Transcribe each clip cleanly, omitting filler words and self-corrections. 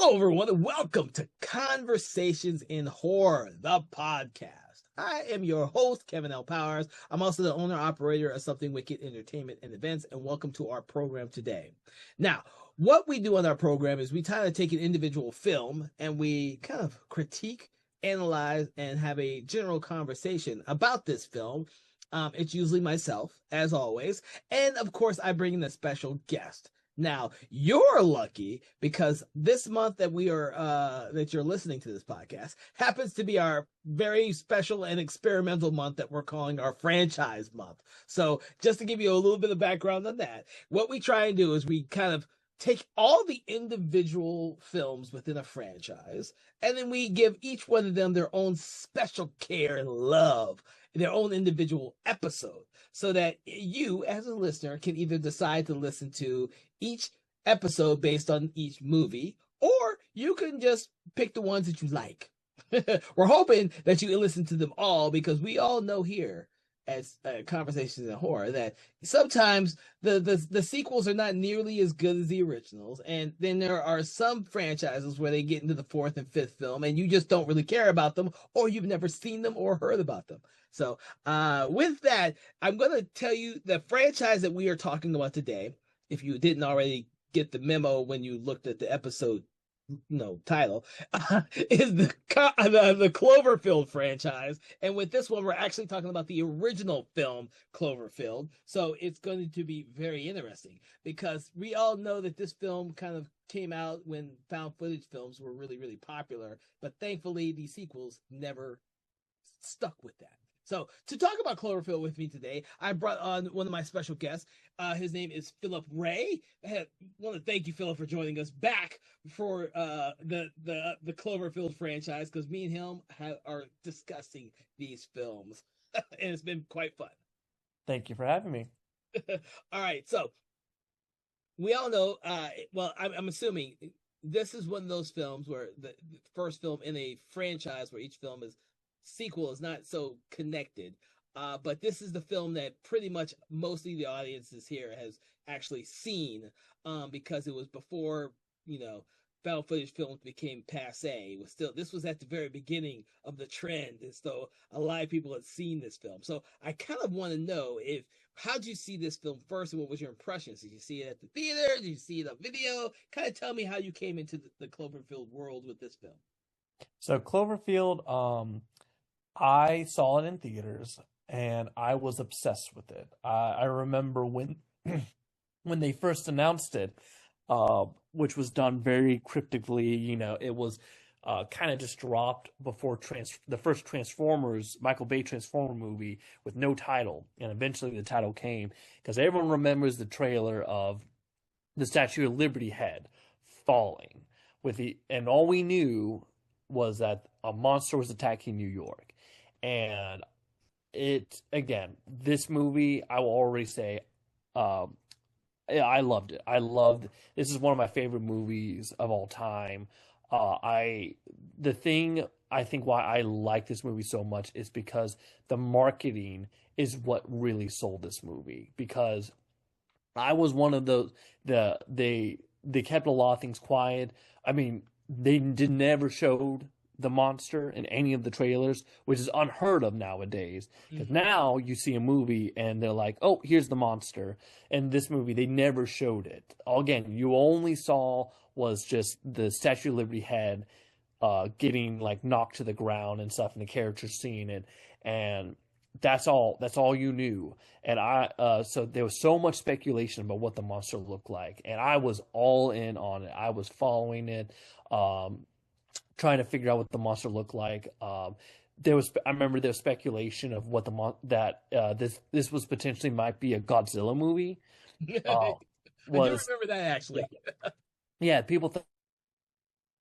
Hello, everyone, and welcome to Conversations in Horror, the podcast. I am your host, Kevin L. Powers. I'm also the owner-operator of Something Wicked Entertainment and Events, and welcome to our program today. Now, what we do on our program is we try to take an individual film and we kind of critique, analyze, and have a general conversation about this film. It's usually myself, as always, and of course, I bring in a special guest. Now, you're lucky because this month that that you're listening to this podcast happens to be our very special and experimental month that we're calling our franchise month. So just to give you a little bit of background on that, what we try and do is we kind of take all the individual films within a franchise, and then we give each one of them their own special care and love, their own individual episode, so that you, as a listener, can either decide to listen to each episode based on each movie, or you can just pick the ones that you like. We're hoping that you listen to them all, because we all know here as Conversations in Horror that sometimes the sequels are not nearly as good as the originals, and then there are some franchises where they get into the fourth and fifth film and you just don't really care about them, or you've never seen them or heard about them. So with that, I'm going to tell you the franchise that we are talking about today, if you didn't already get the memo when you looked at the episode title, is the Cloverfield franchise. And with this one, we're actually talking about the original film Cloverfield. So it's going to be very interesting, because we all know that this film kind of came out when found footage films were really, really popular. But thankfully, the sequels never stuck with that. So to talk about Cloverfield with me today, I brought on one of my special guests. His name is Philip Ray. I want to thank you, Philip, for joining us back for the Cloverfield franchise, because me and him are discussing these films, and it's been quite fun. Thank you for having me. All right, so we all know. I'm assuming this is one of those films where the first film in a franchise where each film is sequel is not so connected, but this is the film that pretty much mostly the audiences here has actually seen, because it was before found footage films became passe. This was at the very beginning of the trend, and so a lot of people had seen this film. So I kind of want to know, how'd you see this film first, and what was your impressions? Did you see it at the theater? Did you see it on video? Kind of tell me how you came into the Cloverfield world with this film. So Cloverfield, I saw it in theaters and I was obsessed with it. I remember when when they first announced it, which was done very cryptically. It was kind of just dropped before the first Transformers, Michael Bay Transformer movie, with no title, and eventually the title came, because everyone remembers the trailer of the Statue of Liberty head falling and all we knew was that a monster was attacking New York. And this movie, I will already say, I loved it. This is one of my favorite movies of all time. The thing I think why I like this movie so much is because the marketing is what really sold this movie. Because I was one of those, they kept a lot of things quiet. I mean, they never showed the monster in any of the trailers, which is unheard of nowadays, because now you see a movie and they're like, oh, here's the monster. And this movie, they never showed it. Again, you only saw was just the Statue of Liberty head getting like knocked to the ground and stuff, and the characters seeing it, and that's all you knew. And so there was so much speculation about what the monster looked like, and I was all in on it. I was following it, trying to figure out what the monster looked like. I remember there was speculation of what this was potentially might be a Godzilla movie. I do remember that, actually. Yeah, people thought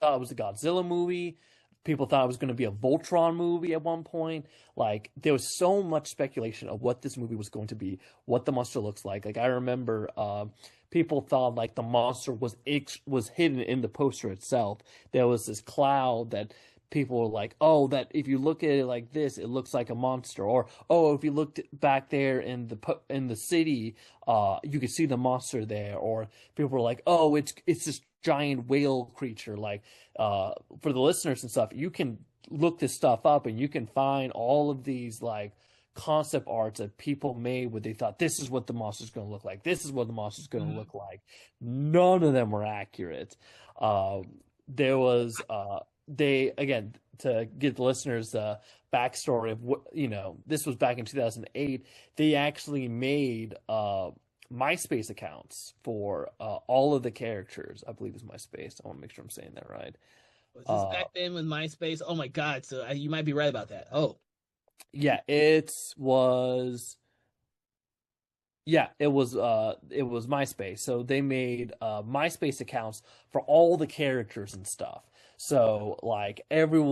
it was a Godzilla movie. People thought it was going to be a Voltron movie at one point. Like, there was so much speculation of what this movie was going to be, what the monster looks like. Like, I remember people thought like the monster was hidden in the poster itself. There was this cloud that people are like, oh, that if you look at it like this, it looks like a monster, or oh, if you looked back there in the city, you could see the monster there, or people are like, oh, it's this giant whale creature. Like, for the listeners and stuff, you can look this stuff up and you can find all of these like concept arts that people made where they thought this is what the monster's going to look like. This is what the monster's going to look like. None of them were accurate. There was they again to give the listeners a backstory of what this was back in 2008. They actually made MySpace accounts for all of the characters. I believe it's MySpace. I want to make sure I'm saying that right. Was this back then with MySpace? Oh my God! So you might be right about that. Oh, yeah, it was. Yeah, it was MySpace. So they made MySpace accounts for all the characters and stuff. So like people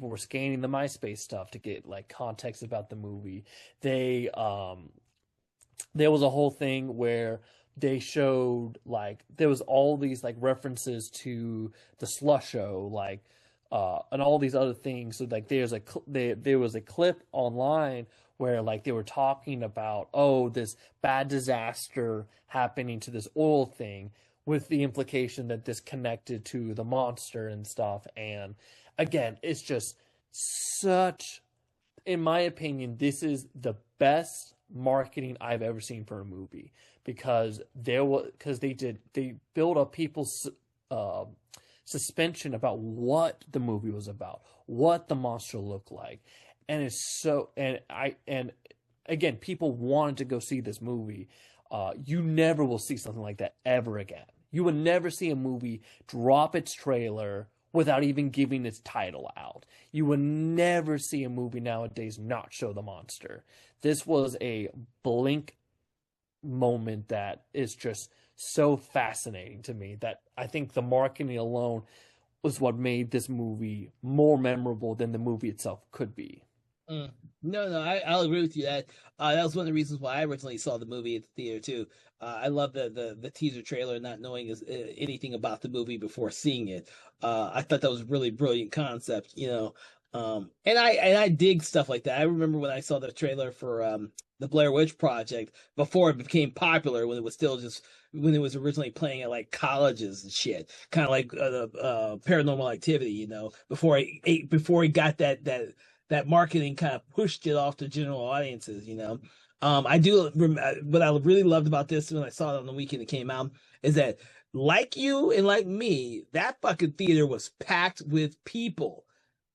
were scanning the MySpace stuff to get like context about the movie. There was a whole thing where they showed like there was all these like references to the Slush Show, like and all these other things. So like there was a clip online where like they were talking about, oh, this bad disaster happening to this oil thing, with the implication that this connected to the monster and stuff. And again, it's just such, in my opinion, this is the best marketing I've ever seen for a movie, because they built up people's suspension about what the movie was about, what the monster looked like. And again, people wanted to go see this movie. You never will see something like that ever again. You will never see a movie drop its trailer without even giving its title out. You will never see a movie nowadays not show the monster. This was a blink moment that is just so fascinating to me, that I think the marketing alone was what made this movie more memorable than the movie itself could be. No, I'll agree with you. That was one of the reasons why I originally saw the movie at the theater too. I love the teaser trailer, not knowing anything about the movie before seeing it. I thought that was a really brilliant concept, and I dig stuff like that. I remember when I saw the trailer for the Blair Witch Project before it became popular, when it was still just when it was originally playing at like colleges and shit, kind of like Paranormal Activity, before he got that marketing kind of pushed it off to general audiences. What I really loved about this when I saw it on the weekend it came out is that, like you and like me, that fucking theater was packed with people.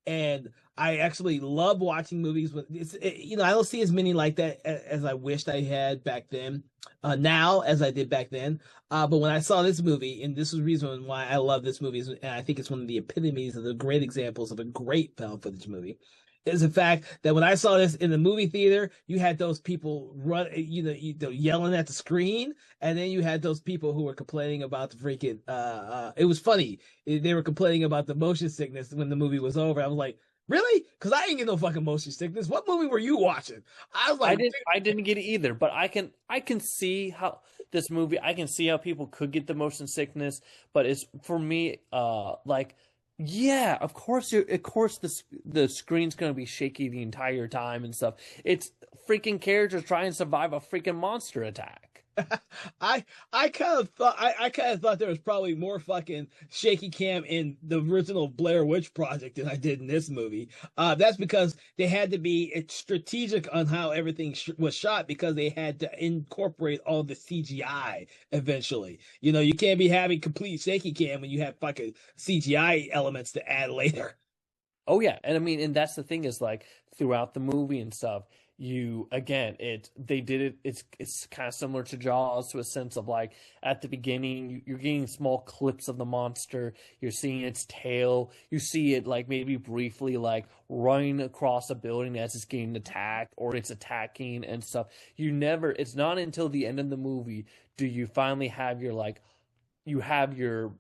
And I actually love watching movies with I don't see as many like that as I wished I had back then, now as I did back then. But when I saw this movie, and this is the reason why I love this movie, and I think it's one of the epitomes of the great examples of a great found footage movie, is the fact that when I saw this in the movie theater, you had those people yelling at the screen, and then you had those people who were complaining about the freaking. It was funny. They were complaining about the motion sickness when the movie was over. I was like, really? Because I ain't get no fucking motion sickness. What movie were you watching? I was like, I didn't get it either, but I can see how this movie. I can see how people could get the motion sickness, but it's for me, like. Yeah, of course. The screen's gonna be shaky the entire time and stuff. It's freaking characters trying to survive a freaking monster attack. I kind of thought there was probably more fucking shaky cam in the original Blair Witch Project than I did in this movie. That's because they had to be strategic on how everything was shot, because they had to incorporate all the CGI eventually. You can't be having complete shaky cam when you have fucking CGI elements to add later. Oh yeah, and I mean, and that's the thing, is like throughout the movie and stuff, they did it. It's kind of similar to Jaws, to a sense of like at the beginning you're getting small clips of the monster, you're seeing its tail, you see it like maybe briefly like running across a building as it's getting attacked or it's attacking and stuff. It's not until the end of the movie do you finally have your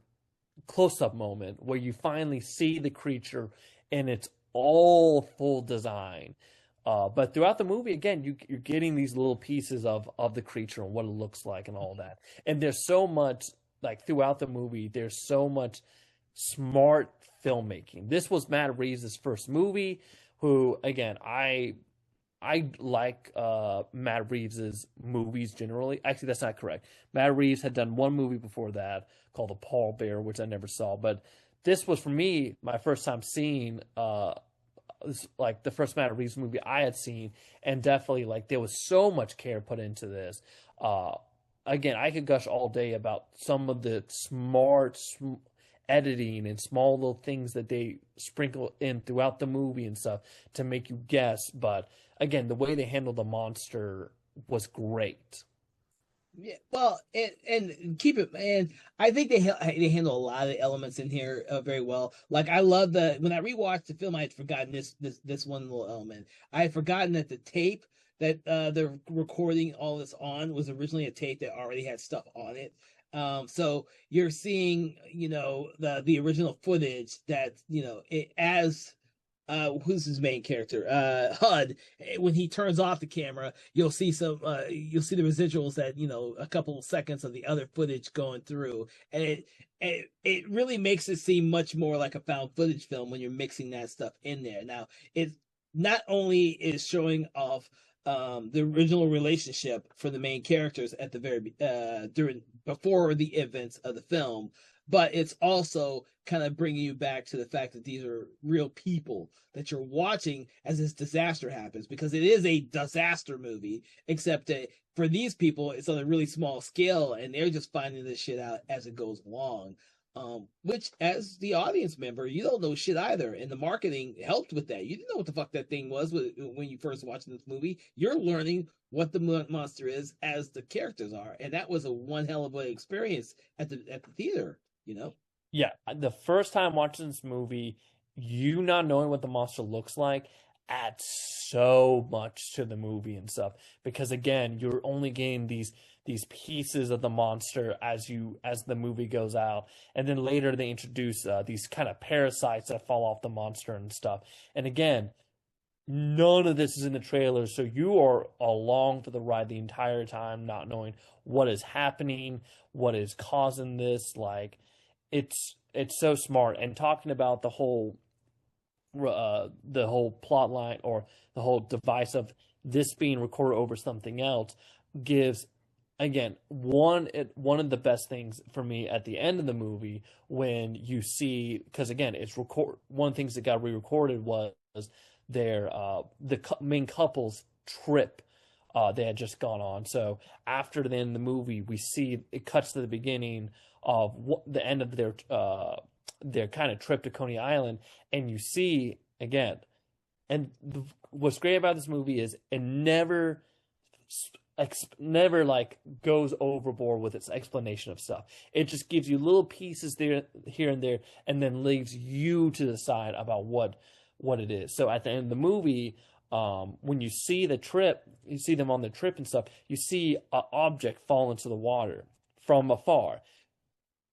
close-up moment where you finally see the creature and it's all full design. But throughout the movie, again, you're getting these little pieces of the creature and what it looks like and all that. And there's so much, like throughout the movie, there's so much smart filmmaking. This was Matt Reeves' first movie, who, again, I like Matt Reeves' movies generally. Actually, that's not correct. Matt Reeves had done one movie before that called The Pallbearer, which I never saw. But this was, for me, my first time seeing like the first Matt Reeves movie I had seen, and definitely like there was so much care put into this. Uh, Again, I could gush all day about some of the editing and small little things that they sprinkle in throughout the movie and stuff to make you guess. But again, the way they handled the monster was great. Yeah, well, and keep it, and I think they handle a lot of the elements in here very well. Like I love when I rewatched the film, I had forgotten this one little element. I had forgotten that the tape that they're recording all this on was originally a tape that already had stuff on it. So you're seeing, the original footage that, as who's his main character? HUD. When he turns off the camera, you'll see you'll see the residuals that, a couple of seconds of the other footage going through. And it really makes it seem much more like a found footage film when you're mixing that stuff in there. Now, it not only is showing off the original relationship for the main characters at the very before the events of the film, but it's also kind of bringing you back to the fact that these are real people that you're watching as this disaster happens, because it is a disaster movie, except that for these people it's on a really small scale and they're just finding this shit out as it goes along. Which, as the audience member, you don't know shit either, and the marketing helped with that. You didn't know what the fuck that thing was when you first watched this movie. You're learning what the monster is as the characters are, and that was a one hell of an experience at the theater. Yeah, the first time watching this movie, you not knowing what the monster looks like adds so much to the movie and stuff, because again, you're only getting these pieces of the monster as the movie goes out, and then later they introduce these kind of parasites that fall off the monster and stuff. And again, none of this is in the trailer, so you are along for the ride the entire time, not knowing what is happening, what is causing this. Like, it's so smart. And talking about the whole plot line, or the whole device of this being recorded over something else, gives, again, one of the best things for me at the end of the movie, when you see, because again, one of the things that got re-recorded was their main couple's trip they had just gone on. So after the end of the movie, we see it cuts to the beginning of the end of their kind of trip to Coney Island, and you see again. And what's great about this movie is it never like goes overboard with its explanation of stuff. It just gives you little pieces there, here and there, and then leaves you to decide about what it is. So at the end of the movie, when you see the trip, you see them on the trip and stuff, you see an object fall into the water from afar,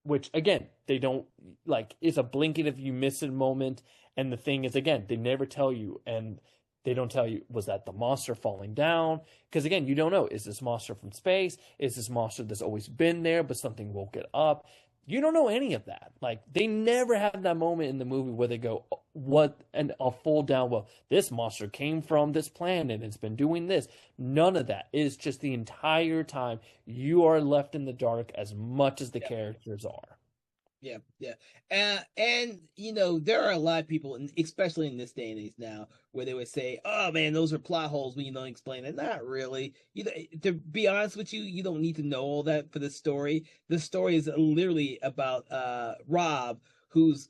which again, they don't, like, it's a blinking if you miss it moment. And the thing is, again, they never tell you, and they don't tell you, was that the monster falling down? Because again, you don't know, is this monster from space? Is this monster that's always been there, but something woke it up? You don't know any of that. Like, they never have that moment in the movie where they go, a full down, well, this monster came from this planet, it's been doing this. None of that. It's just the entire time you are left in the dark as much as the characters are. Yeah, yeah. And there are a lot of people, especially in this day and age now, where they would say, oh man, those are plot holes when you don't explain it. Not really. To be honest with you, you don't need to know all that for the story. The story is literally about Rob, who's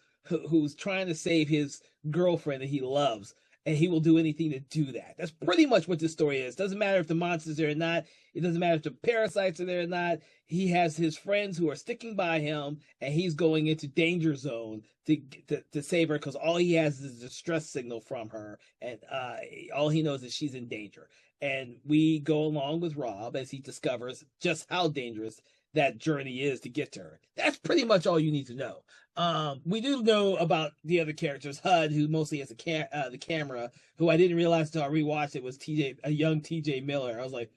trying to save his girlfriend that he loves, and he will do anything to do that. That's pretty much what this story is. Doesn't matter if the monster's there or not. It doesn't matter if the parasites are there or not. He has his friends who are sticking by him, and he's going into danger zone to save her, because all he has is a distress signal from her, and all he knows is she's in danger. And we go along with Rob as he discovers just how dangerous that journey is to get to her. That's pretty much all you need to know. We do know about the other characters. HUD, who mostly has the camera, who I didn't realize until I rewatched it, was a young TJ Miller. I was like,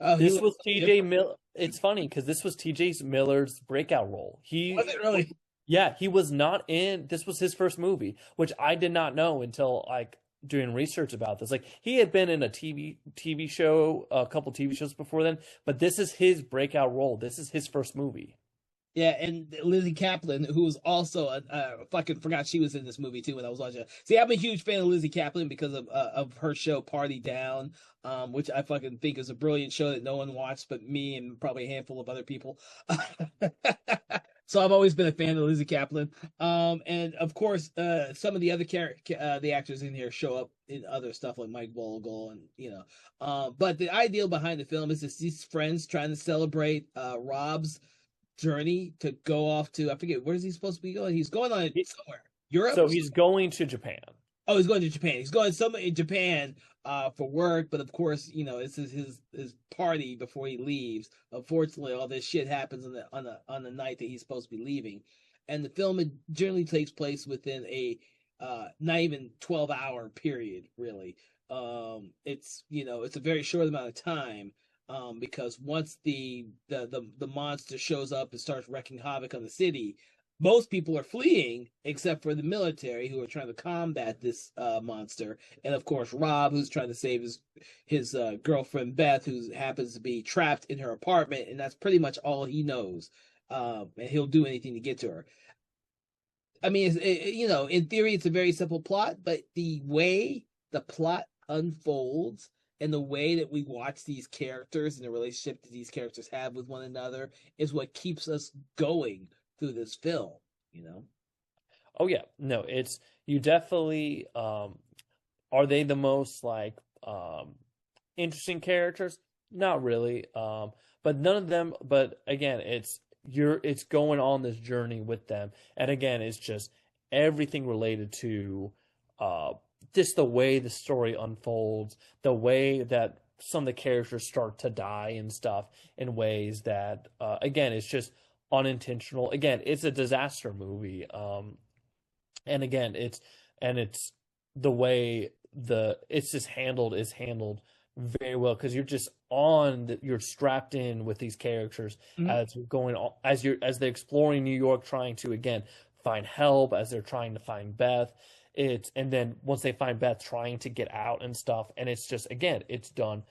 oh, this was TJ Miller. It's funny because this was TJ Miller's breakout role. Was it really? Yeah, he was not in. This was his first movie, which I did not know until like doing research about this. Like he had been in a TV show, a couple TV shows before then, but this is his breakout role. This is his first movie. Yeah, and Lizzie Kaplan, who was also fucking forgot she was in this movie too when I was watching it. See, I'm a huge fan of Lizzie Kaplan because of her show Party Down, which I fucking think is a brilliant show that no one watched but me and probably a handful of other people. So I've always been a fan of Lizzie Kaplan. And of course, some of the other the actors in here show up in other stuff like Mike Vogel and But the ideal behind the film is just these friends trying to celebrate Rob's journey to go off to, I forget, where is he supposed to be going? He's going on somewhere. Europe? So he's going to Japan. Oh, he's going to Japan. He's going somewhere in Japan for work, but of course, it's his party before he leaves. Unfortunately, all this shit happens on the night that he's supposed to be leaving. And the film generally takes place within a not even 12-hour period, really. It's a very short amount of time. Because once the monster shows up and starts wreaking havoc on the city, most people are fleeing except for the military who are trying to combat this monster, and of course Rob, who's trying to save his girlfriend Beth, who happens to be trapped in her apartment, and that's pretty much all he knows. And he'll do anything to get to her. I mean, in theory, it's a very simple plot, but the way the plot unfolds and the way that we watch these characters and the relationship that these characters have with one another is what keeps us going through this film. Oh yeah, no, it's you definitely are they the most like interesting characters? Not really. But none of them, but again, it's going on this journey with them. And again, it's just everything related to just the way the story unfolds, the way that some of the characters start to die and stuff in ways that, again, it's just unintentional. Again, it's a disaster movie. And again, it's the way it's just handled is handled very well because you're strapped in with these characters as you're going on, as they're exploring New York, trying to again find help, as they're trying to find Beth. And then once they find Beth, trying to get out and stuff, and it's just again, it's done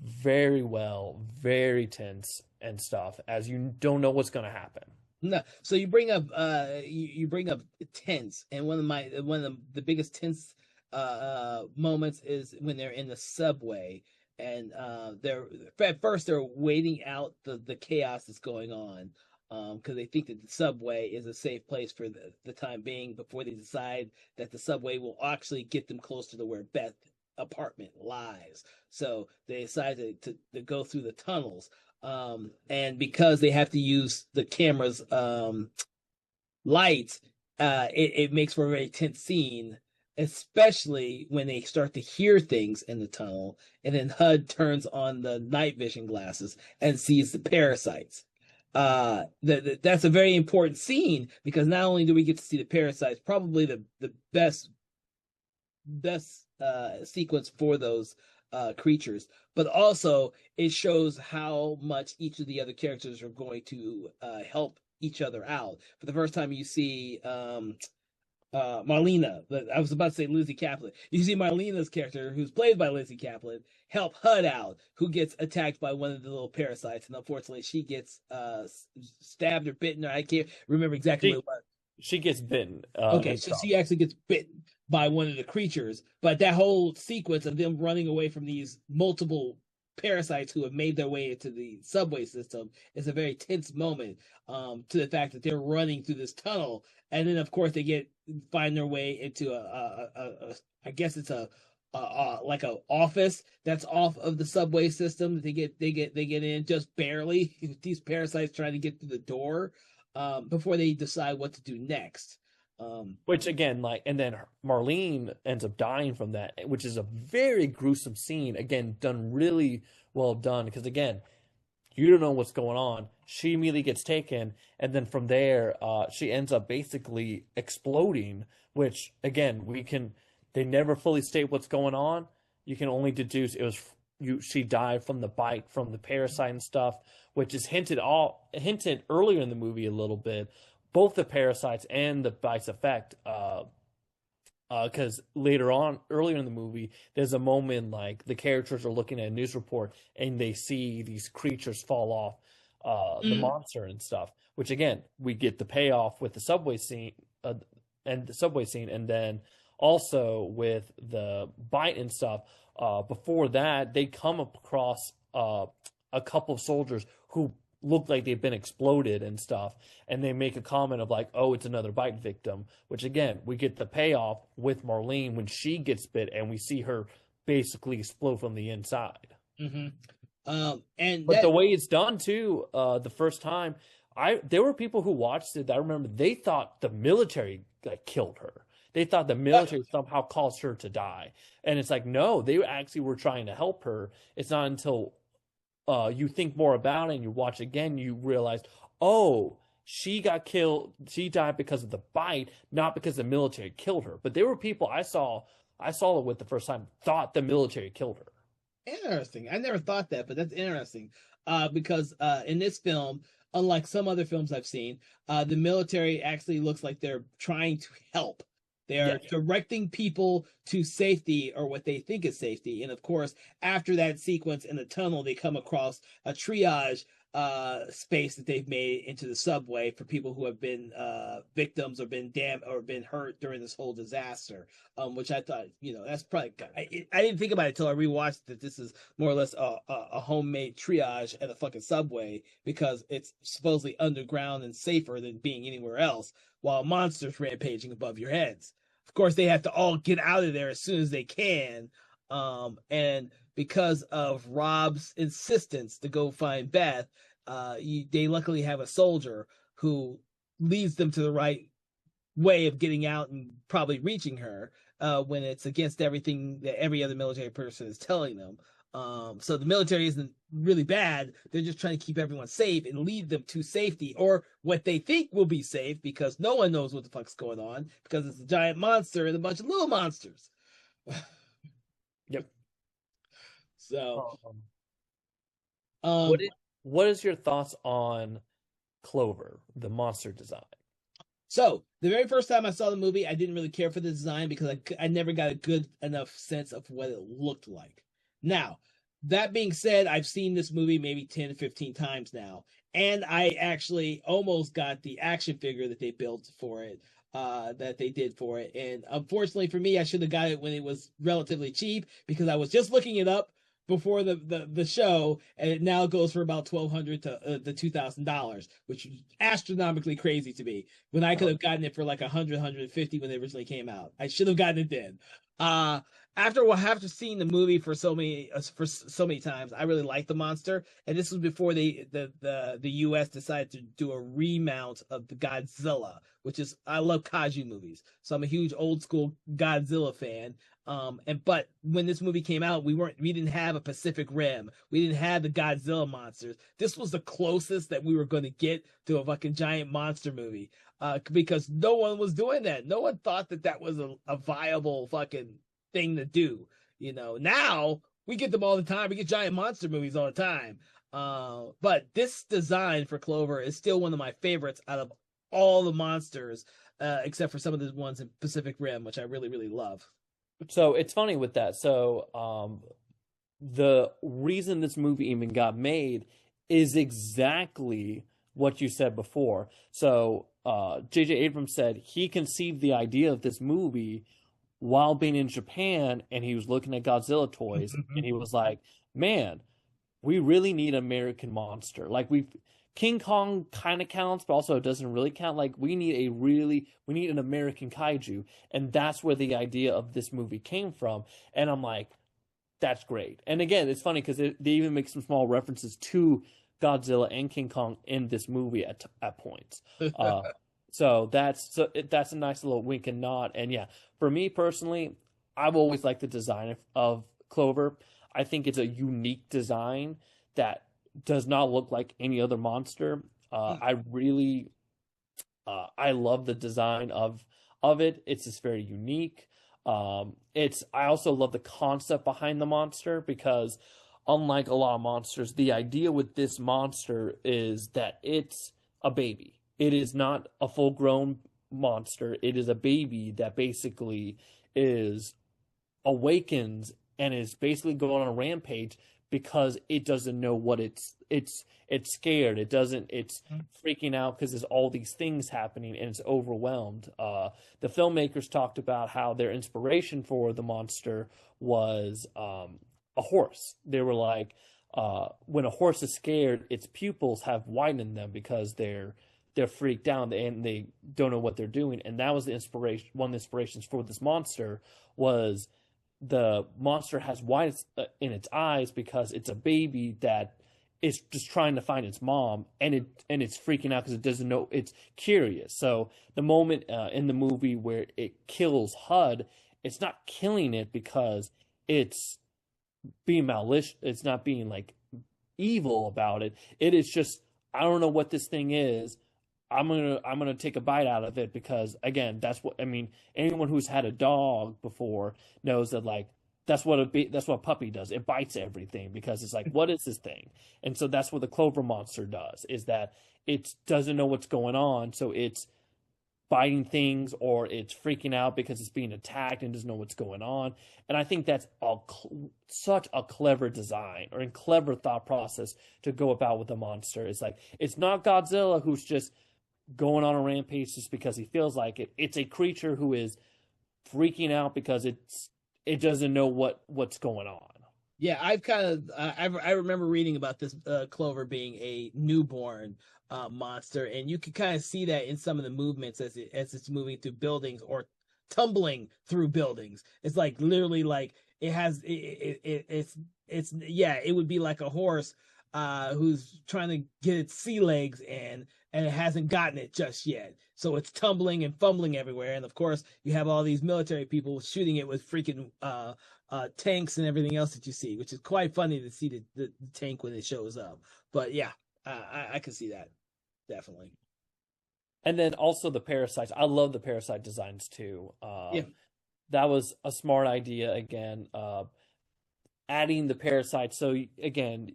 very well, very tense and stuff, as you don't know what's going to happen. No, so you bring up you bring up tense, and one of the biggest tense moments is when they're in the subway, and they're at first they're waiting out the chaos that's going on, because they think that the subway is a safe place for the time being before they decide that the subway will actually get them closer to where Beth's apartment lies. So they decide to go through the tunnels. And because they have to use the camera's light, it makes for a very tense scene, especially when they start to hear things in the tunnel, and then HUD turns on the night vision glasses and sees the parasites. That's a very important scene because not only do we get to see the parasites, probably the best sequence for those creatures, but also it shows how much each of the other characters are going to help each other out. For the first time, you see Marlena. I was about to say Lizzie Kaplan. You see Marlena's character, who's played by Lizzie Kaplan, help HUD out, who gets attacked by one of the little parasites, and unfortunately, she gets stabbed or bitten. Or I can't remember exactly what it was. She gets bitten. Okay, so she actually gets bitten by one of the creatures. But that whole sequence of them running away from these multiple parasites who have made their way into the subway system is a very tense moment, to the fact that they're running through this tunnel, and then of course they find their way into I guess it's a like a office that's off of the subway system. They get in just barely. These parasites trying to get through the door before they decide what to do next. Which again, like, and then Marlene ends up dying from that, which is a very gruesome scene. Again, done really well done because again, you don't know what's going on. She immediately gets taken, and then from there, she ends up basically exploding. Which again, they never fully state what's going on. You can only deduce she died from the bite from the parasite and stuff, which is hinted earlier in the movie a little bit. both the parasites and the bites effect. Because later on, earlier in the movie, there's a moment like the characters are looking at a news report and they see these creatures fall off the monster and stuff. Which again, we get the payoff with the subway scene, and then also with the bite and stuff. Before that, they come across a couple of soldiers who look like they've been exploded and stuff, and they make a comment of like, "Oh, it's another bite victim," which again, we get the payoff with Marlene when she gets bit, and we see her basically explode from the inside. Mm-hmm. But the way it's done too, the first time, there were people who watched it that I remember they thought the military like killed her. They thought the military somehow caused her to die, and it's like no, they actually were trying to help her. It's not until you think more about it and you watch again, you realize, oh, she got killed. She died because of the bite, not because the military killed her. But there were people I saw it with the first time, thought the military killed her. Interesting. I never thought that, but that's interesting. Because in this film, unlike some other films I've seen, the military actually looks like they're trying to help. They're directing people to safety, or what they think is safety. And of course, after that sequence in the tunnel, they come across a triage space that they've made into the subway for people who have been victims or been hurt during this whole disaster. Which I thought, that's probably, I didn't think about it until I rewatched that this is more or less a homemade triage at a fucking subway, because it's supposedly underground and safer than being anywhere else, while monsters rampaging above your heads. Of course, they have to all get out of there as soon as they can. And because of Rob's insistence to go find Beth, they luckily have a soldier who leads them to the right way of getting out and probably reaching her, when it's against everything that every other military person is telling them. So the military isn't really bad. They're just trying to keep everyone safe and lead them to safety, or what they think will be safe, because no one knows what the fuck's going on, because it's a giant monster and a bunch of little monsters. Yep. So, what is your thoughts on Clover, the monster design? So the very first time I saw the movie, I didn't really care for the design because I never got a good enough sense of what it looked like. Now, that being said, I've seen this movie maybe 10 to 15 times now, and I actually almost got the action figure that they built for it, that they did for it. And unfortunately for me, I should have got it when it was relatively cheap, because I was just looking it up before the show, and it now goes for about $1,200 to the $2,000, which is astronomically crazy to me, when I could have gotten it for like 150 when it originally came out. I should have gotten it then. After seeing the movie for so many times, I really liked the monster, and this was before the U.S. decided to do a remount of the Godzilla, which is, I love kaiju movies, so I'm a huge old school Godzilla fan. But when this movie came out, we didn't have a Pacific Rim. We didn't have the Godzilla monsters. This was the closest that we were going to get to a fucking giant monster movie. Because no one was doing that. No one thought that was a viable fucking thing to do. Now we get them all the time. We get giant monster movies all the time. But this design for Clover is still one of my favorites out of all the monsters, except for some of the ones in Pacific Rim, which I really, really love. So it's funny with that. So the reason this movie even got made is exactly what you said before. So J.J. Abrams said he conceived the idea of this movie while being in Japan, and he was looking at Godzilla toys, and he was like, man, we really need an American monster. Like, King Kong kind of counts, but also it doesn't really count. Like, we need an American kaiju. And that's where the idea of this movie came from. And I'm like, that's great. And again, it's funny because they even make some small references to Godzilla and King Kong in this movie at points. So that's a nice little wink and nod. And yeah, for me personally, I've always liked the design of Clover. I think it's a unique design that does not look like any other monster. I love the design of it. It's just very unique. I also love the concept behind the monster, because unlike a lot of monsters, the idea with this monster is that it's a baby. it is not a full grown monster. It is a baby that basically is awakens and is basically going on a rampage because it doesn't know what it's scared. It's freaking out because there's all these things happening and it's overwhelmed. The filmmakers talked about how their inspiration for the monster was a horse. They were like, when a horse is scared, its pupils have widened them because they're freaked out and they don't know what they're doing. And that was the inspiration. One of the inspirations for this monster was the monster has white in its eyes because it's a baby that is just trying to find its mom, and it's freaking out because it doesn't know. It's curious. So the moment in the movie where it kills Hud, it's not killing it because it's being malicious. It's not being like evil about it. It is just, I don't know what this thing is. I'm gonna take a bite out of it because, again, that's what I mean. Anyone who's had a dog before knows that, like, that's what a puppy does. It bites everything because it's like, what is this thing? And so that's what the Clover monster does, is that it doesn't know what's going on, so it's biting things or it's freaking out because it's being attacked and doesn't know what's going on. And I think that's such a clever design or a clever thought process to go about with a monster. It's like, it's not Godzilla who's just going on a rampage just because he feels like it. It's a creature who is freaking out because it doesn't know what's going on. Yeah, I've kind of I remember reading about this Clover being a newborn monster, and you can kind of see that in some of the movements as it's moving through buildings or tumbling through buildings. It's like literally like it has it's yeah, it would be like a horse who's trying to get its sea legs and it hasn't gotten it just yet. So it's tumbling and fumbling everywhere. And of course, you have all these military people shooting it with freaking tanks and everything else that you see, which is quite funny to see the tank when it shows up. But yeah, I can see that definitely. And then also the parasites. I love the parasite designs too. Yeah, That was a smart idea again. Adding the parasites. So again,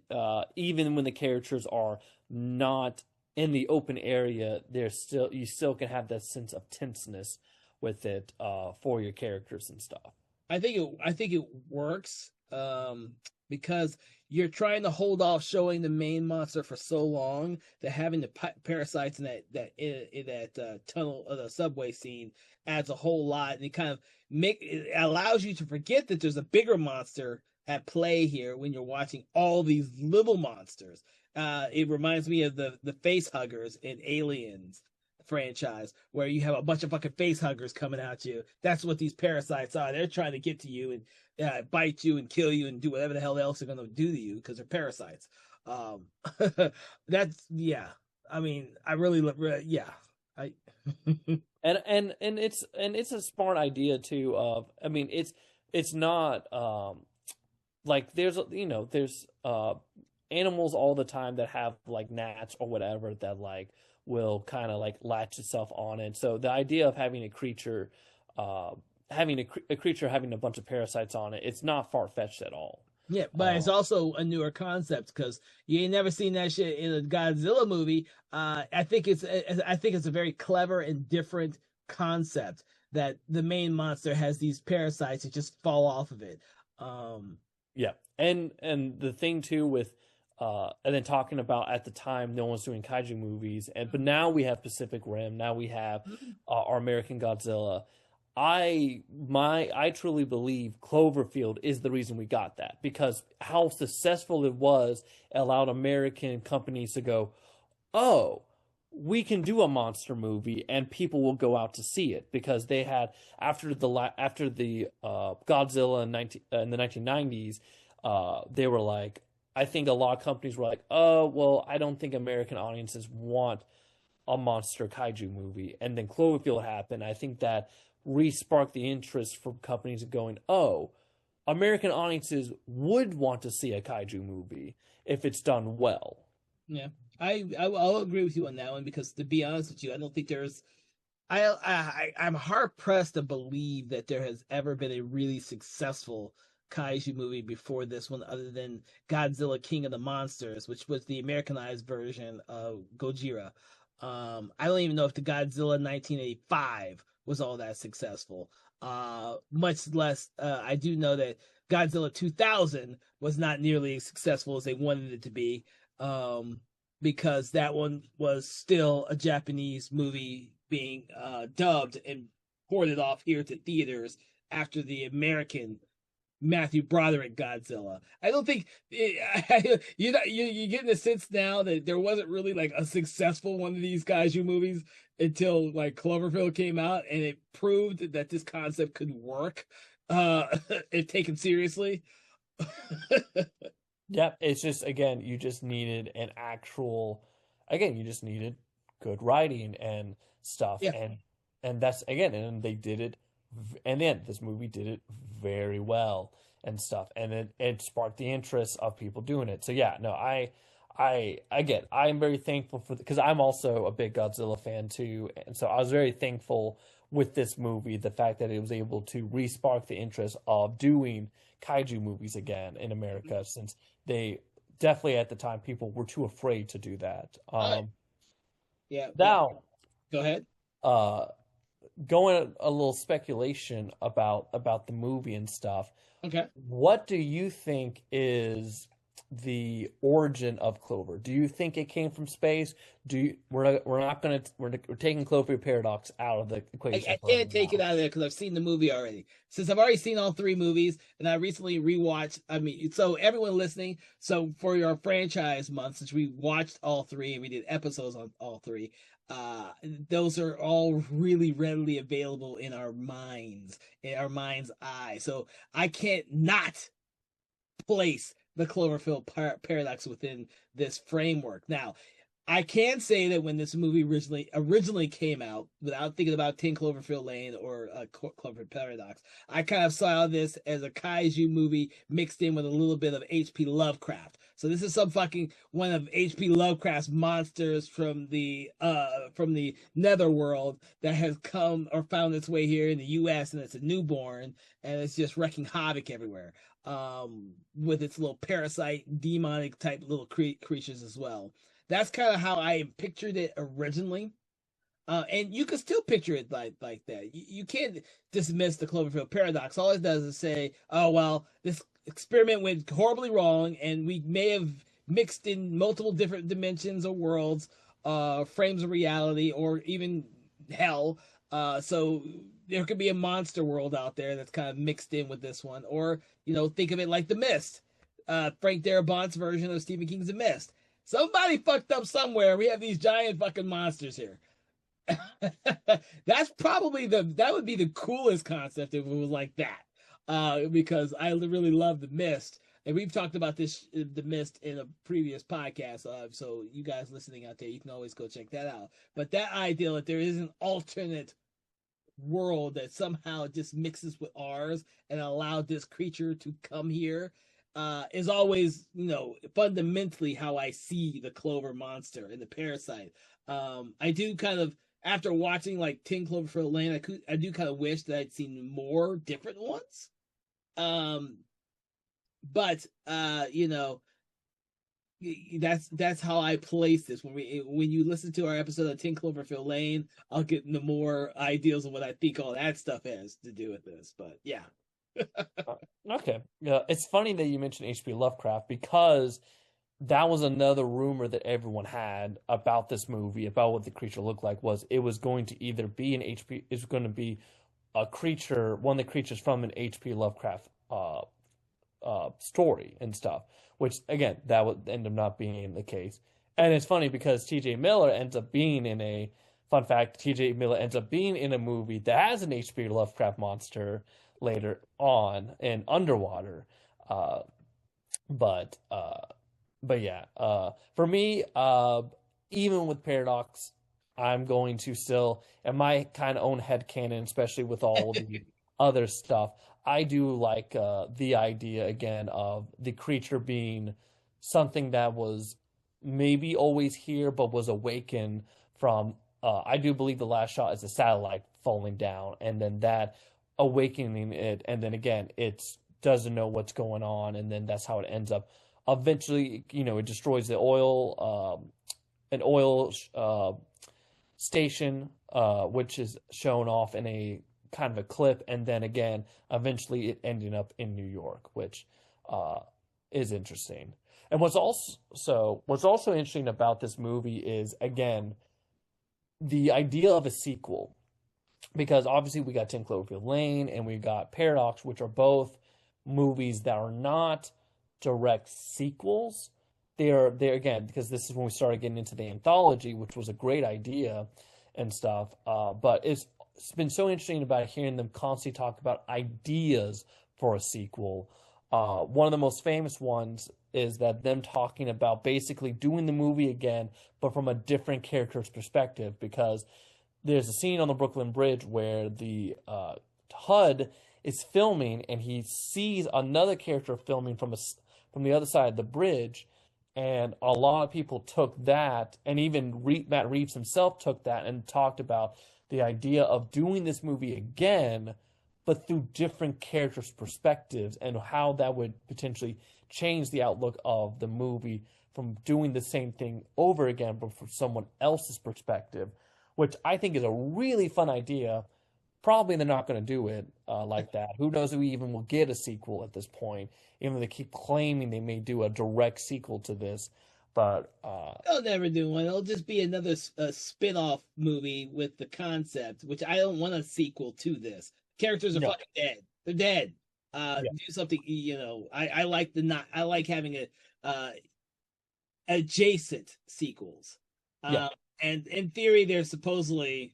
even when the characters are not in the open area, you still can have that sense of tenseness with it for your characters and stuff. I think it works because you're trying to hold off showing the main monster for so long that having the parasites in that tunnel of the subway scene adds a whole lot, and it allows you to forget that there's a bigger monster at play here when you're watching all these little monsters. It reminds me of the face huggers in Aliens franchise, where you have a bunch of fucking face huggers coming at you. That's what these parasites are. They're trying to get to you and bite you and kill you and do whatever the hell else they're going to do to you because they're parasites. That's yeah. I mean, I really yeah. I and it's a smart idea too. Of I mean, it's not like there's animals all the time that have like gnats or whatever that like will kind of like latch itself on it. So the idea of having a creature having a creature having a bunch of parasites on it, it's not far fetched at all. yeah, but it's also a newer concept because you ain't never seen that shit in a Godzilla movie. I think it's a very clever and different concept that the main monster has these parasites that just fall off of it. Yeah, and the thing too with and then talking about at the time no one's doing kaiju movies, but now we have Pacific Rim, now we have our American Godzilla. I truly believe Cloverfield is the reason we got that, because how successful it was allowed American companies to go, oh, we can do a monster movie and people will go out to see it, because they had after the Godzilla in the 1990s, they were like, I think a lot of companies were like, oh well, I don't think American audiences want a monster kaiju movie, and then Cloverfield happened. I think that re-sparked the interest from companies going, oh, American audiences would want to see a kaiju movie if it's done well. Yeah, I'll agree with you on that one, because to be honest with you, I don't think there's I'm hard pressed to believe that there has ever been a really successful kaiju movie before this one, other than Godzilla King of the Monsters, which was the Americanized version of Gojira. I don't even know if the Godzilla 1985 was all that successful. Much less, I do know that Godzilla 2000 was not nearly as successful as they wanted it to be, because that one was still a Japanese movie being dubbed and ported off here to theaters after the American Matthew Broderick Godzilla. I don't think you're getting a sense now that there wasn't really like a successful one of these kaiju movies until like Cloverfield came out, and it proved that this concept could work if taken seriously. Yep, it's just again, you just needed again, you just needed good writing and stuff, Yeah. and that's again, and they did it, and then this movie did it very well and stuff, and it sparked the interest of people doing it. So yeah, no, I'm very thankful because I'm also a big Godzilla fan too, and so I was very thankful with this movie, the fact that it was able to re-spark the interest of doing kaiju movies again in America, since they definitely at the time people were too afraid to do that. All right. Yeah. Yeah. Now, Go ahead. uh, going a little speculation about the movie and stuff. Okay. What do you think is the origin of Clover? Do you think it came from space? We're taking Cloverfield paradox out of the equation I for can't take now. it out of there because I've seen the movie already. Since I've already seen all three movies, and I recently rewatched. I mean, so everyone listening, so for your franchise month, since we watched all three and we did episodes on all three, those are all really readily available in our mind's eye. So I can't not place the Cloverfield paradox within this framework. Now, I can say that when this movie originally came out, without thinking about 10 Cloverfield Lane or Cloverfield Paradox, I kind of saw this as a kaiju movie mixed in with a little bit of H.P. Lovecraft. So this is some fucking one of H.P. Lovecraft's monsters from the netherworld that has come or found its way here in the U.S., and it's a newborn, and it's just wrecking havoc everywhere, with its little parasite demonic type little creatures as well. That's kind of how I pictured it originally. And you can still picture it like that. You can't dismiss the Cloverfield paradox. All it does is say, oh, well, this experiment went horribly wrong, and we may have mixed in multiple different dimensions or worlds, frames of reality, or even hell. So there could be a monster world out there that's kind of mixed in with this one. Or, think of it like The Mist, Frank Darabont's version of Stephen King's The Mist. Somebody fucked up somewhere. We have these giant fucking monsters here. That would be the coolest concept if it was like that. Because I really love The Mist, and we've talked about The Mist in a previous podcast. So you guys listening out there, you can always go check that out. But that idea that there is an alternate world that somehow just mixes with ours and allowed this creature to come here, is always, fundamentally how I see the Clover monster and the parasite. I do kind of, after watching like 10 Cloverfield Lane, I do kind of wish that I'd seen more different ones. But that's how I place this. When you listen to our episode of 10 Cloverfield Lane, I'll get into more ideas of what I think all that stuff has to do with this. But yeah. Okay. Yeah, it's funny that you mentioned H.P. Lovecraft, because that was another rumor that everyone had about this movie, about what the creature looked like, was it was going to either be it's going to be a creature, one of the creatures from an H.P. Lovecraft story and stuff, which again, that would end up not being the case. And it's funny because fun fact, TJ Miller ends up being in a movie that has an H.P. Lovecraft monster later on in Underwater. But yeah, for me, even with Paradox, I'm going to still, in my kind of own headcanon, especially with all the other stuff, I do like the idea again of the creature being something that was maybe always here but was awakened from. I do believe the last shot is a satellite falling down, and then that awakening it, and then again it doesn't know what's going on, and then that's how it ends up. Eventually, it destroys the oil, station, which is shown off in a kind of a clip, and then again, eventually it ending up in New York, which uh, is interesting. And what's also interesting about this movie is again the idea of a sequel, because obviously we got 10 Cloverfield Lane and we got Paradox, which are both movies that are not direct sequels. They're again, because this is when we started getting into the anthology, which was a great idea and stuff. But it's been so interesting about hearing them constantly talk about ideas for a sequel. One of the most famous ones is that them talking about basically doing the movie again, but from a different character's perspective, because there's a scene on the Brooklyn Bridge where the HUD is filming and he sees another character filming from the other side of the bridge, and a lot of people took that, and even Matt Reeves himself took that and talked about the idea of doing this movie again, but through different characters' perspectives, and how that would potentially change the outlook of the movie from doing the same thing over again, but from someone else's perspective, which I think is a really fun idea. Probably they're not going to do it like that. Who knows if we even will get a sequel at this point, even though they keep claiming they may do a direct sequel to this. But They'll never do one. It'll just be another spin-off movie with the concept, which I don't want a sequel to this. Characters are no, fucking dead. They're dead. yeah, Do something, I like I like having adjacent sequels. yeah, Uh, and in theory, there's supposedly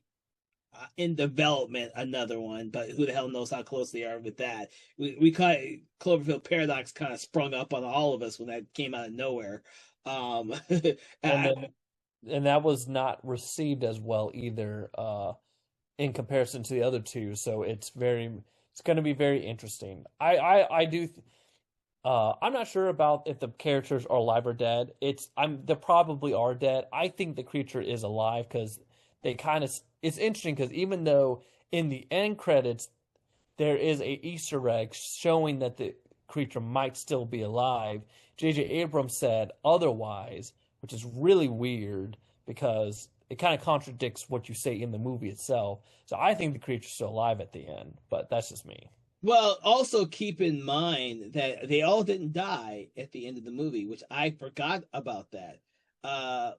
in development another one, but who the hell knows how close they are with that? We Cloverfield Paradox kind of sprung up on all of us when that came out of nowhere. and I, then and that was not received as well either in comparison to the other two. So it's going to be very interesting. I do. I'm not sure about if the characters are alive or dead. They probably are dead. I think the creature is alive because they kind of. It's interesting because even though in the end credits there is a Easter egg showing that the creature might still be alive, J.J. Abrams said otherwise, which is really weird because it kind of contradicts what you say in the movie itself. So I think the creature's still alive at the end, but that's just me. well, also keep in mind that they all didn't die at the end of the movie, which I forgot about that.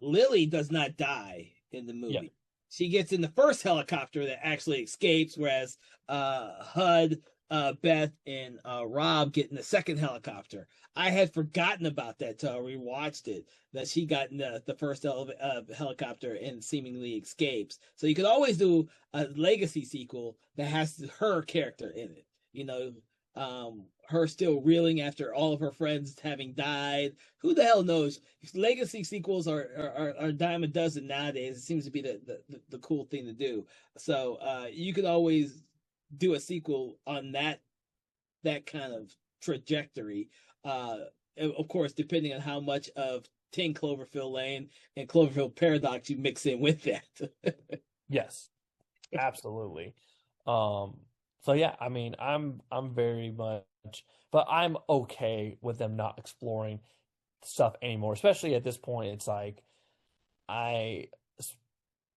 Lily does not die in the Yeah. movie. She gets in the first helicopter that actually escapes, whereas HUD, Beth, and Rob get in the second helicopter. I had forgotten about that till I rewatched it, that she got in the first helicopter and seemingly escapes. So you could always do a legacy sequel that has her character in it. You know, her still reeling after all of her friends having died. Who the hell knows? Legacy sequels are dime a dozen nowadays. It seems to be the cool thing to do. So you could always do a sequel on that kind of trajectory. Of course, depending on how much of 10 Cloverfield Lane and Cloverfield Paradox you mix in with that. Yes. Absolutely. Um, so yeah, I mean, I'm very much, but I'm okay with them not exploring stuff anymore. Especially at this point, it's like I,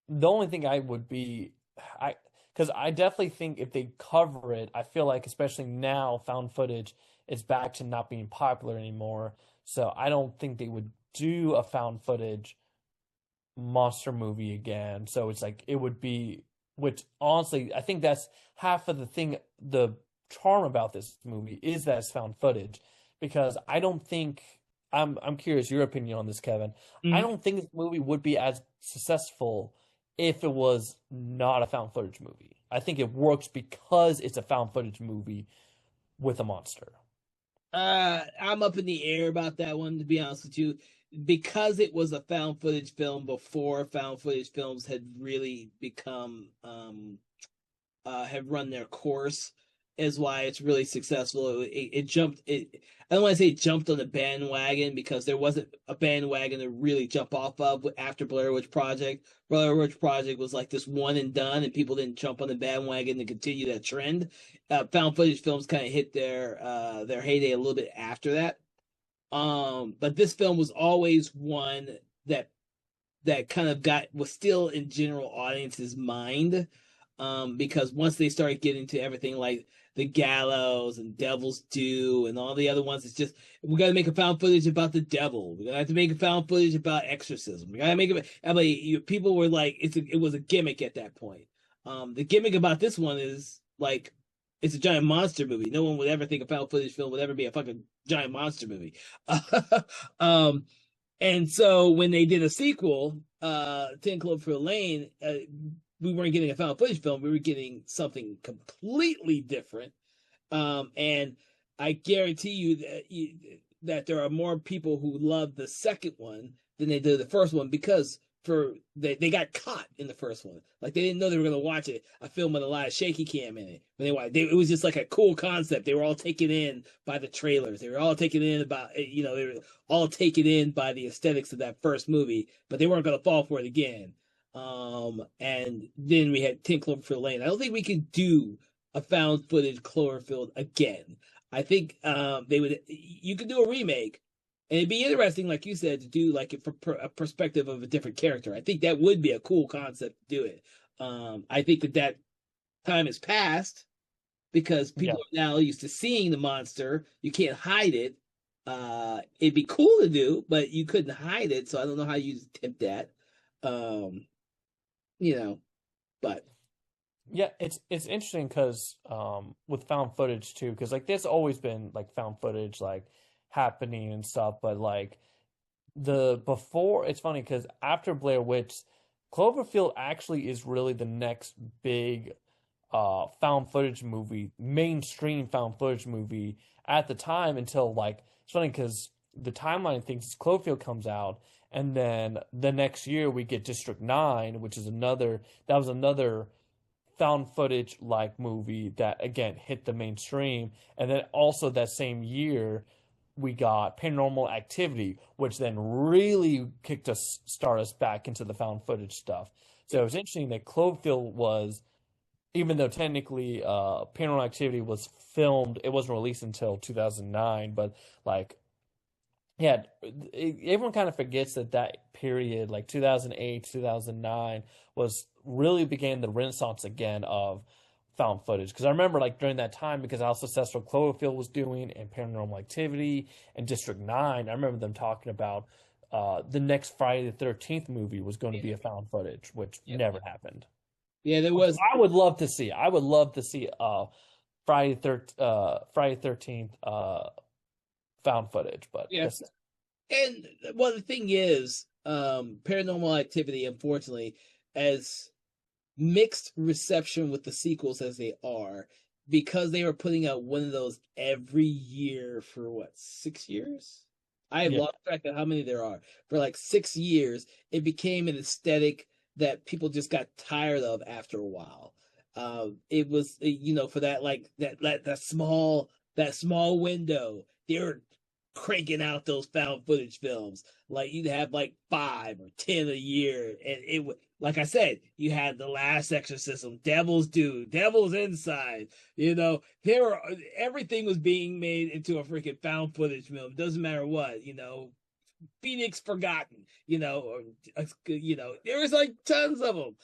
the only thing I would be, I, because I definitely think if they cover it, I feel like especially now, found footage is back to not being popular anymore. So I don't think they would do a found footage monster movie again. So it's like it would be, which honestly, I think that's half of the thing, the charm about this movie is that it's found footage. Because I don't think I'm curious your opinion on this, Kevin. I Mhm. don't think this movie would be as successful if it was not a found footage movie. I think it works because it's a found footage movie with a monster. I'm up in the air about that one, to be honest with you, because it was a found footage film before found footage films had really become have run their course, is why it's really successful. It jumped. I don't want to say it jumped on the bandwagon because there wasn't a bandwagon to really jump off of after Blair Witch Project. Blair Witch Project was like this one and done, and people didn't jump on the bandwagon to continue that trend. Found footage films kind of hit their heyday a little bit after that. But this film was always one that that kind of was still in general audience's mind. Because once they started getting to everything like The Gallows and Devil's Due and all the other ones, it's just we got to make a found footage about the devil. We got to have to make a found footage about exorcism. We got to make it. I mean, people were like, it was a gimmick at that point. The gimmick about this one is like it's a giant monster movie. No one would ever think a found footage film would ever be a fucking giant monster movie. And so when they did a sequel, 10 Cloverfield Lane, we weren't getting a found footage film. We were getting something completely different. And I guarantee you that there are more people who love the second one than they did the first one because they got caught in the first one. Like they didn't know they were going to watch a film with a lot of shaky cam in it. When it was just like a cool concept. They were all taken in by the trailers. They were all taken in they were all taken in by the aesthetics of that first movie, but they weren't going to fall for it again. And then we had 10 Cloverfield Lane. I don't think we can do a found footage Cloverfield again. I think you could do a remake, and it'd be interesting, like you said, to do like it from a perspective of a different character. I think that would be a cool concept to do it. I think that time has passed because people are now used to seeing the monster. You can't hide it. It'd be cool to do, but you couldn't hide it, so I don't know how you attempt that. But yeah, it's interesting because with found footage too, because like there's always been like found footage like happening and stuff, but like it's funny because after Blair Witch, Cloverfield actually is really the next big found footage movie, mainstream found footage movie at the time until like it's funny because the timeline thinks Cloverfield comes out and then the next year we get District 9, which is another found footage like movie that again hit the mainstream, and then also that same year we got Paranormal Activity, which then really started us back into the found footage stuff. So it was interesting that Cloverfield was, even though technically Paranormal Activity was filmed, it wasn't released until 2009, but like yeah, everyone kind of forgets that period, like 2008, 2009, was really began the renaissance again of found footage. Because I remember, like, during that time, because how successful Cloverfield was doing and Paranormal Activity and District 9, I remember them talking about the next Friday the 13th movie was going to be a found footage, which never happened. Yeah, there was. I would love to see. I would love to see Friday 13th found footage, but yes. And well, the thing is, Paranormal Activity, unfortunately, as mixed reception with the sequels as they are, because they were putting out one of those every year for what, 6 years? I have lost track of how many there are. For like 6 years, it became an aesthetic that people just got tired of after a while. It was, for that, like that small window, they were cranking out those found footage films. Like you'd have like 5 or 10 a year, and it would, like I said, you had The Last Exorcism, Devil's Due, Devil's Inside. Everything was being made into a freaking found footage film. Doesn't matter what, Phoenix Forgotten, there was like tons of them.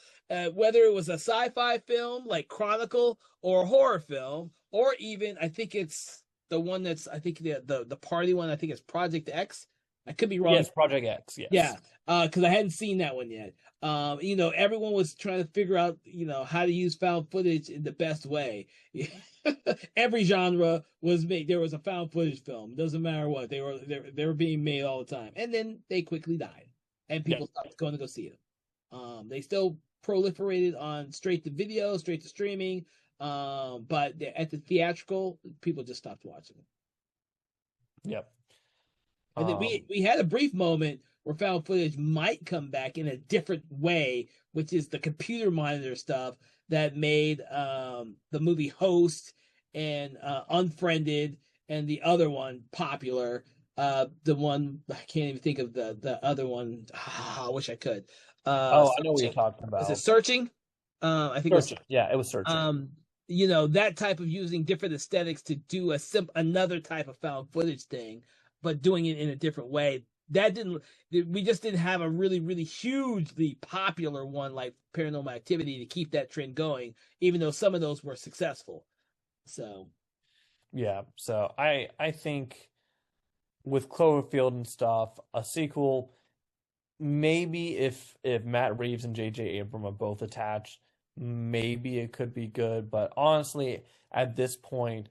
Whether it was a sci-fi film like Chronicle or a horror film, or even I think it's the one that's the party one. I think it's Project X. I could be wrong. Yes, Project X. Yes. Yeah, because I hadn't seen that one yet. Everyone was trying to figure out, how to use found footage in the best way. Every genre was made. There was a found footage film. Doesn't matter what they were being made all the time, and then they quickly died, and people stopped going to go see them. They still proliferated on straight to video, straight to streaming. But at the theatrical, people just stopped watching it. Yep. And then we had a brief moment where found footage might come back in a different way, which is the computer monitor stuff that made the movie Host and Unfriended and the other one popular. The one I can't even think of the other one. I wish I could. I know what you're talking about. Is it Searching? I think Searching. It was Searching. That type of using different aesthetics to do another type of found footage thing, but doing it in a different way. that didn't. We just didn't have a really, really hugely popular one like Paranormal Activity to keep that trend going. Even though some of those were successful. So Yeah, so I think with Cloverfield and stuff, a sequel, maybe if Matt Reeves and J.J. Abrams are both attached, maybe it could be good. But honestly, at this point,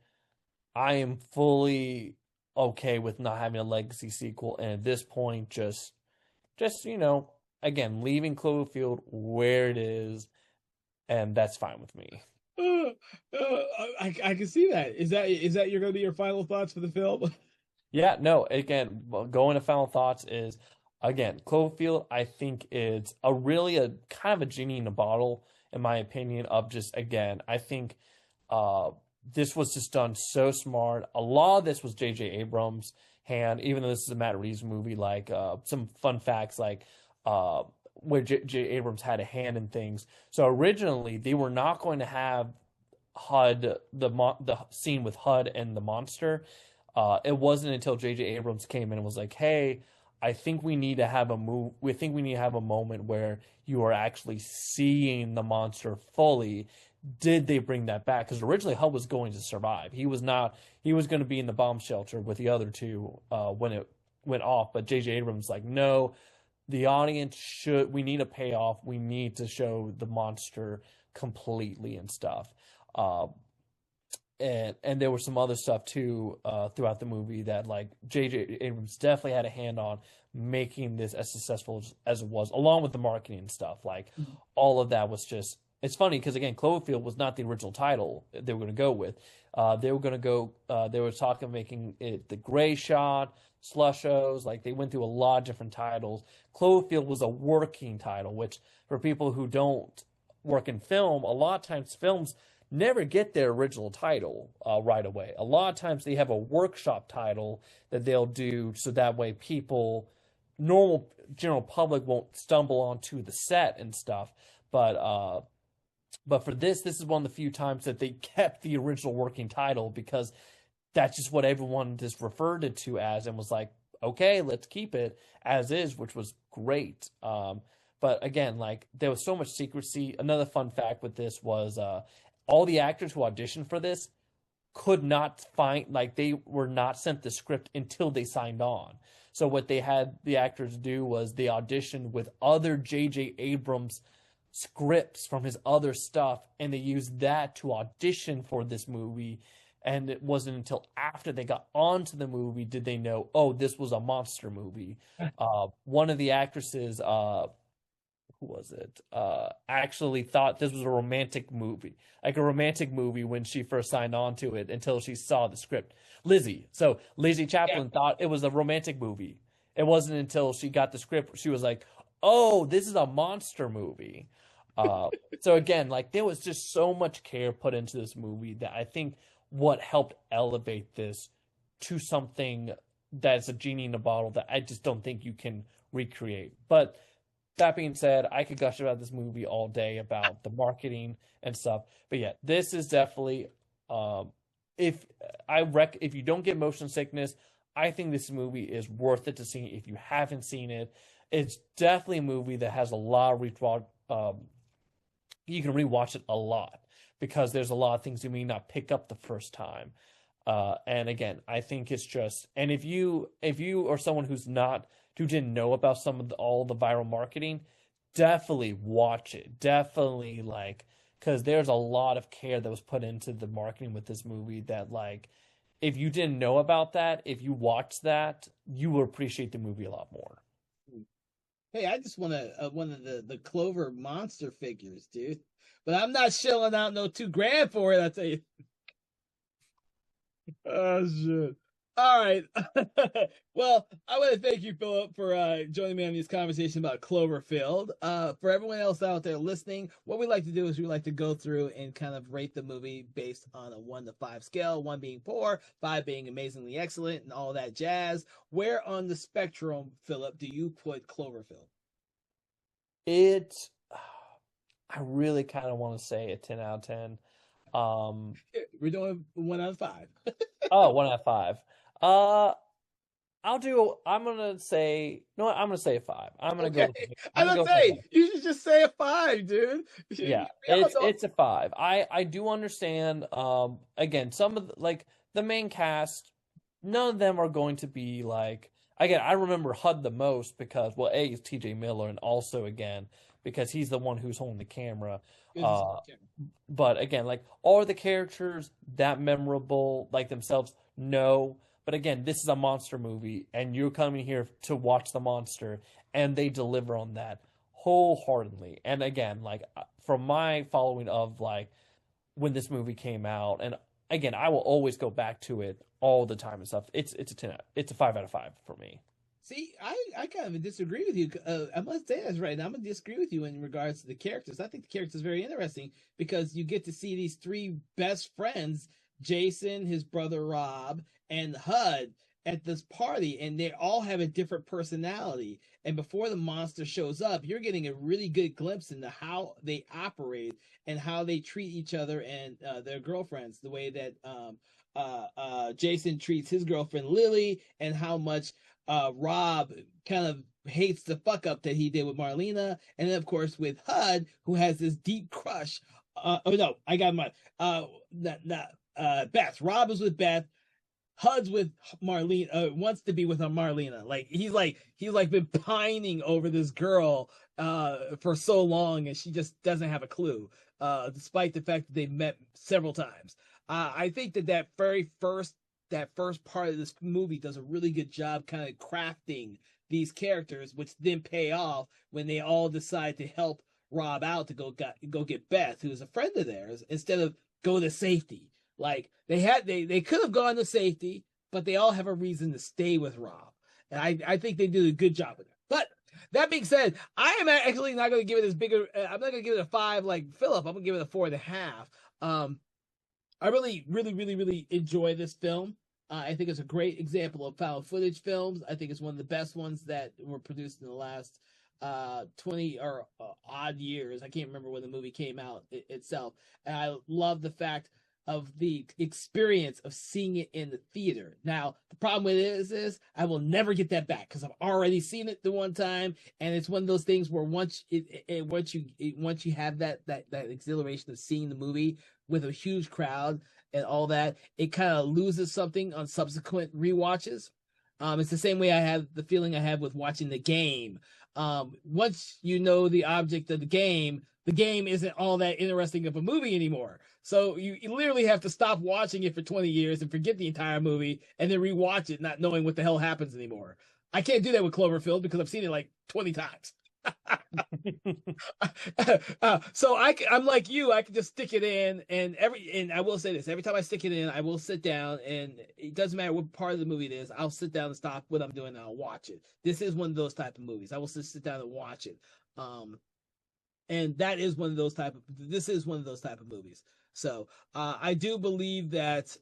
I am fully okay with not having a legacy sequel, and at this point, just again, leaving Cloverfield where it is, and that's fine with me. uh, I can see that. Is that you're going to be your final thoughts for the film? Yeah, no, again, going to final thoughts is again, Cloverfield, I think it's a kind of a genie in a bottle, in my opinion, of just again, I think uh this was just done so smart. A lot of this was J.J. Abrams' hand, even though this is a Matt Reeves movie, like some fun facts like where J.J. Abrams had a hand in things. So originally they were not going to have HUD, the scene with HUD and the monster. It wasn't until J.J. Abrams came in and was like, "Hey, I think we need to have a move. We think we need to have a moment where you are actually seeing the monster fully." Did they bring that back? Because originally HUD was going to survive. He was not. He was going to be in the bomb shelter with the other two when it went off. But J.J. Abrams like, no, the audience should. We need a payoff. We need to show the monster completely and stuff. Uh, and there was some other stuff too throughout the movie that like J.J. Abrams definitely had a hand on making this as successful as it was, along with the marketing and stuff. Like all of that was just it's funny because again, Cloverfield was not the original title they were going to go with. They were going to go. They were talking of making it the Gray Shot, Slushos. Like they went through a lot of different titles. Cloverfield was a working title, which for people who don't work in film, a lot of times films never get their original title right away. A lot of times they have a workshop title that they'll do so that way people, normal general public won't stumble onto the set and stuff. But for this is one of the few times that they kept the original working title because that's just what everyone just referred it to as and was like, okay, let's keep it as is, which was great. But again, like there was so much secrecy. Another fun fact with this was all the actors who auditioned for this could not find, like they were not sent the script until they signed on. So what they had the actors do was they auditioned with other J.J. Abrams scripts from his other stuff, and they used that to audition for this movie. And it wasn't until after they got onto the movie did they know, oh, this was a monster movie. One of the actresses, who was it? Actually thought this was a romantic movie, like a romantic movie when she first signed on to it until she saw the script. Lizzie. So Lizzie Chaplin thought it was a romantic movie. It wasn't until she got the script she was like, "Oh, this is a monster movie." So again, like there was just so much care put into this movie that I think what helped elevate this to something that's a genie in a bottle that I just don't think you can recreate. But that being said, I could gush about this movie all day about the marketing and stuff. But yeah, this is definitely if if you don't get motion sickness, I think this movie is worth it to see if you haven't seen it. It's definitely a movie that has a lot of rewatch. You can rewatch it a lot because there's a lot of things you may not pick up the first time. And again, I think it's just, and if you are someone who didn't know about all the viral marketing, definitely watch it. Definitely because there's a lot of care that was put into the marketing with this movie that if you didn't know about that, if you watched that, you will appreciate the movie a lot more. Hey, I just want one of the Clover monster figures, dude. But I'm not shelling out no $2,000 for it. I tell you. Oh shit! All right. Well, I want to thank you, Philip, for joining me on this conversation about Cloverfield. For everyone else out there listening, what we like to do is we like to go through and kind of rate the movie based on a 1 to 5 scale. 1 being poor, 5 being amazingly excellent, and all that jazz. Where on the spectrum, Philip, do you put Cloverfield? It, I really kind of want to say a 10 out of 10. We're doing 1 out of 5. Oh, 1 out of 5. Uh, I'm gonna say no. I'm gonna say a 5. I'm gonna go. Okay, I'm I gonna don't go with a say 5. you should just say a 5, dude. Yeah, We all know. it's a 5. I do understand. Again, some of the main cast, none of them are going to be like. Again, I remember HUD the most because well, A is T.J. Miller, and also again because he's the one who's holding the camera. Uh, but again, like are the characters that memorable like themselves? No. But again, this is a monster movie, and you're coming here to watch the monster, and they deliver on that wholeheartedly. And again, like from my following of like when this movie came out, and again, I will always go back to it all the time and stuff. It's a 10. It's a 5 out of 5 for me. See, I kind of disagree with you. I must say this right now. I'm gonna disagree with you in regards to the characters. I think the characters are very interesting because you get to see these three best friends, Jason, his brother Rob, and HUD at this party, and they all have a different personality. And before the monster shows up, you're getting a really good glimpse into how they operate and how they treat each other and their girlfriends. The way that Jason treats his girlfriend Lily, and how much Rob kind of hates the fuck up that he did with Marlena, and then of course with HUD, who has this deep crush. Oh no, I got my not Beth. Rob is with Beth. HUD's with Marlene. Wants to be with Marlena. Like he's like been pining over this girl for so long, and she just doesn't have a clue. Despite the fact that they've met several times. I think that first part of this movie does a really good job kind of crafting these characters, which then pay off when they all decide to help Rob out to go get Beth, who is a friend of theirs, instead of go to safety. Like they could have gone to safety, but they all have a reason to stay with Rob, and I think they did a good job with it. But that being said, I am actually not going to give it as bigger. I'm not going to give it a 5 like Philip. I'm going to give it a 4.5. I really enjoy this film. I think it's a great example of found footage films. I think it's one of the best ones that were produced in the last 20 or odd years. I can't remember when the movie came out itself. And I love the fact of the experience of seeing it in the theater. Now, the problem with it is I will never get that back because I've already seen it the one time, and it's one of those things where once you have that exhilaration of seeing the movie with a huge crowd and all that, it kind of loses something on subsequent rewatches. It's the same way I have the feeling I have with watching The Game. Once you know the object of the game isn't all that interesting of a movie anymore. So you literally have to stop watching it for 20 years and forget the entire movie and then rewatch it, not knowing what the hell happens anymore. I can't do that with Cloverfield because I've seen it like 20 times. So I'm like you. I can just stick it in, and I will say this: every time I stick it in, I will sit down, and it doesn't matter what part of the movie it is. I'll sit down and stop what I'm doing, and I'll watch it. This is one of those type of movies. I will just sit down and watch it. And that is one of those type of. This is one of those type of movies. So I do believe that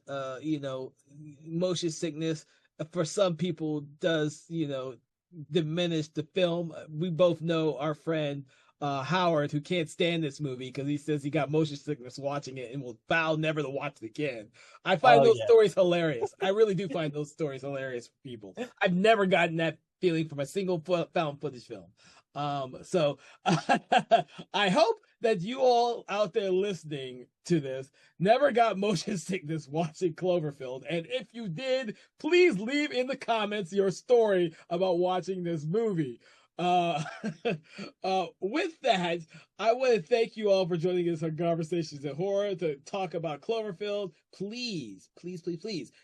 motion sickness for some people does diminish the film. We both know our friend Howard, who can't stand this movie because he says he got motion sickness watching it and will vow never to watch it again. I find those stories hilarious. I really do find those stories hilarious for people. I've never gotten that feeling from a single found footage film. So I hope that you all out there listening to this never got motion sickness watching Cloverfield. And if you did, please leave in the comments your story about watching this movie. With that, I want to thank you all for joining us on Conversations in Horror to talk about Cloverfield. Please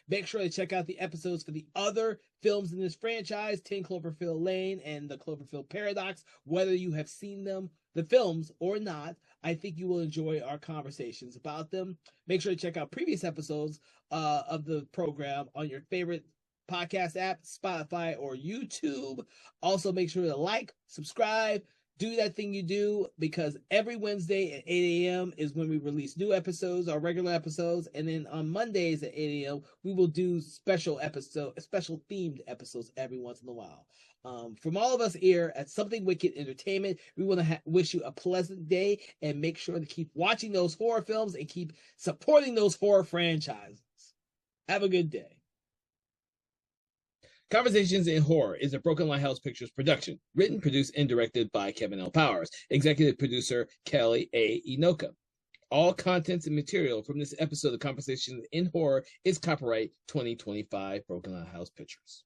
make sure to check out the episodes for the other films in this franchise, 10 Cloverfield Lane and the Cloverfield Paradox. Whether you have seen them, the films, or not, I think you will enjoy our conversations about them. Make sure to check out previous episodes of the program on your favorite podcast app, Spotify or YouTube. Also, make sure to like, subscribe, do that thing you do, because every Wednesday at 8 a.m. is when we release new episodes, our regular episodes, and then on Mondays at 8 a.m. we will do special themed episodes every once in a while. From all of us here at Something Wicked Entertainment, we want to wish you a pleasant day and make sure to keep watching those horror films and keep supporting those horror franchises. Have a good day. Conversations in Horror is a Broken Lighthouse Pictures production, written, produced, and directed by Kevin L. Powers, executive producer Kelly A. Inoka. All contents and material from this episode of Conversations in Horror is copyright 2025 Broken Lighthouse Pictures.